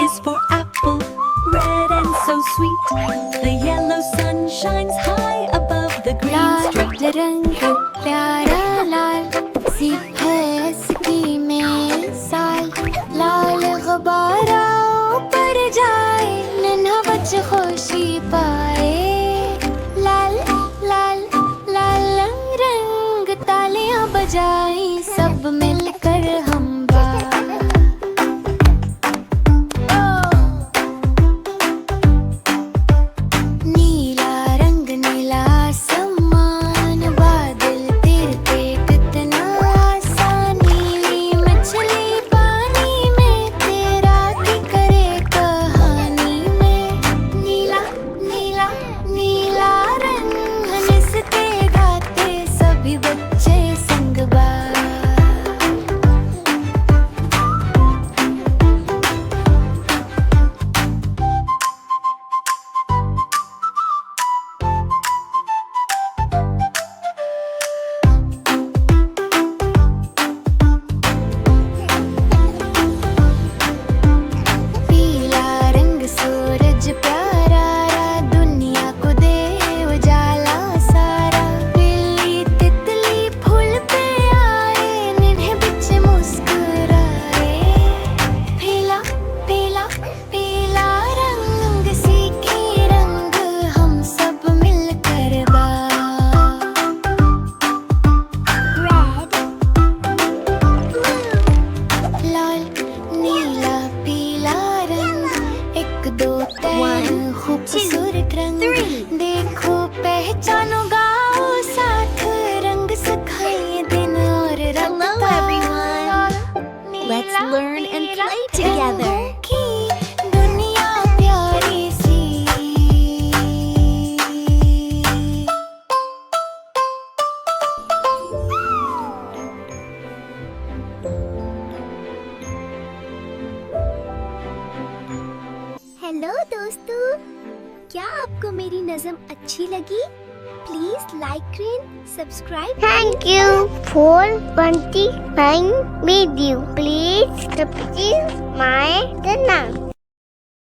is for apple, red and so sweet. The yellow sun shines high above the green street. लाल रंग प्यारा लाल सी है इसकी मिसाल, लाल गुब्बारा ऊपर जाए नन्हा बच्चा खुशी पाए। लाल लाल लाल रंग तालियां बजाई सब मिलकर हम नीला रंग नीला आसमान, बादल तिरते कितना आसान, नीली मछली पानी में तैराकी करे कहानी में। नीला नीला नीला रंग हंसते गाते सभी बच्चे संग पीला रंग सूरज प्यारा दुनिया को दे उजाला सारा। बिल्ली तितली फूल पे आए निन्हे बच्चे मुस्कुराए। पीला पीला पीला रंग सीखे रंग हम सब मिलकर लाल नीला पीला रंग एक दो तीन खूबसूरत रंग, देखो पहचानो गाओ साथ रंग सिखाइए दिन और रात। Hello everyone. Let's learn and play together. दुनिया प्यारी सी। हेलो दोस्तों, क्या आपको मेरी नज़म अच्छी लगी? Please like and subscribe. Thank you for watching my video. Please subscribe my channel.